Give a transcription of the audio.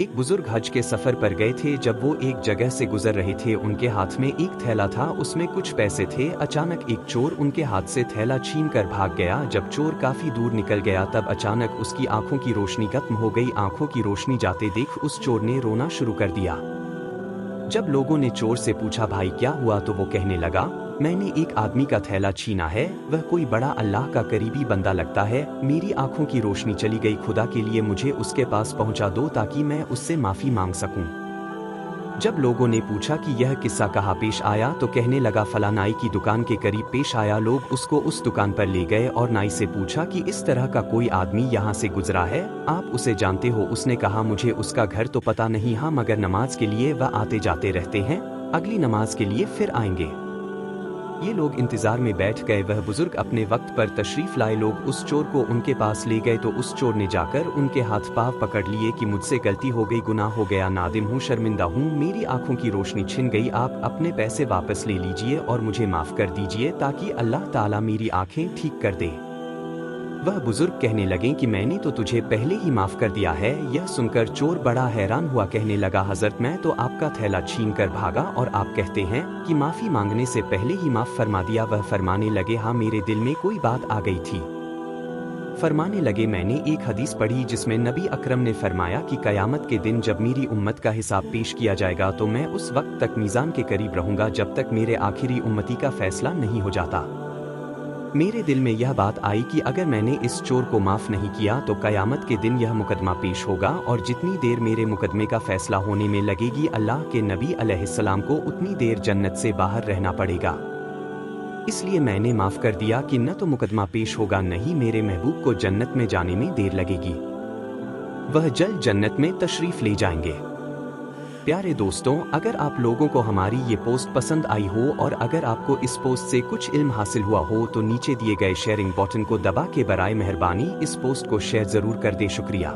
एक बुजुर्ग हज के सफर पर गए थे। जब वो एक जगह से गुजर रहे थे, उनके हाथ में एक थैला था, उसमें कुछ पैसे थे। अचानक एक चोर उनके हाथ से थैला छीन कर भाग गया। जब चोर काफी दूर निकल गया, तब अचानक उसकी आंखों की रोशनी खत्म हो गई। आंखों की रोशनी जाते देख उस चोर ने रोना शुरू कर दिया। जब लोगों ने चोर से पूछा, भाई क्या हुआ, तो वो कहने लगा, मैंने एक आदमी का थैला छीना है। वह कोई बड़ा अल्लाह का करीबी बंदा लगता है। मेरी आंखों की रोशनी चली गई। खुदा के लिए मुझे उसके पास पहुंचा दो ताकि मैं उससे माफी मांग सकूं। जब लोगों ने पूछा कि यह किस्सा कहाँ पेश आया, तो कहने लगा, फला नाई की दुकान के करीब पेश आया। लोग उसको उस दुकान पर ले गए और नाई से पूछा कि इस तरह का कोई आदमी यहाँ से गुजरा है, आप उसे जानते हो? उसने कहा, मुझे उसका घर तो पता नहीं, हाँ मगर नमाज के लिए वह आते जाते रहते हैं, अगली नमाज के लिए फिर आएंगे। ये लोग इंतजार में बैठ गए। वह बुजुर्ग अपने वक्त पर तशरीफ लाए। लोग उस चोर को उनके पास ले गए तो उस चोर ने जाकर उनके हाथ पांव पकड़ लिए कि मुझसे गलती हो गई, गुनाह हो गया, नादिम हूँ, शर्मिंदा हूँ, मेरी आंखों की रोशनी छिन गई। आप अपने पैसे वापस ले लीजिए और मुझे माफ कर दीजिए ताकि अल्लाह ताला मेरी आंखें ठीक कर दे। वह बुजुर्ग कहने लगे कि मैंने तो तुझे पहले ही माफ कर दिया है। यह सुनकर चोर बड़ा हैरान हुआ, कहने लगा, हजरत मैं तो आपका थैला छीन कर भागा और आप कहते हैं कि माफी मांगने से पहले ही माफ फरमा दिया। वह फरमाने लगे, हाँ मेरे दिल में कोई बात आ गई थी। फरमाने लगे, मैंने एक हदीस पढ़ी जिसमें नबी अकरम ने फरमाया कि कयामत के दिन जब मेरी उम्मत का हिसाब पेश किया जाएगा तो मैं उस वक्त तक मीज़ान के करीब रहूंगा जब तक मेरे आखिरी उम्मती का फैसला नहीं हो जाता। मेरे दिल में यह बात आई कि अगर मैंने इस चोर को माफ नहीं किया तो कयामत के दिन यह मुकदमा पेश होगा और जितनी देर मेरे मुकदमे का फैसला होने में लगेगी, अल्लाह के नबी अलैहिस्सलाम को उतनी देर जन्नत से बाहर रहना पड़ेगा। इसलिए मैंने माफ कर दिया कि न तो मुकदमा पेश होगा, न ही मेरे महबूब को जन्नत में जाने में देर लगेगी। वह जल्द जन्नत में तशरीफ ले जाएंगे। प्यारे दोस्तों, अगर आप लोगों को हमारी ये पोस्ट पसंद आई हो और अगर आपको इस पोस्ट से कुछ इल्म हासिल हुआ हो तो नीचे दिए गए शेयरिंग बटन को दबा के बराए मेहरबानी इस पोस्ट को शेयर जरूर कर दे। शुक्रिया।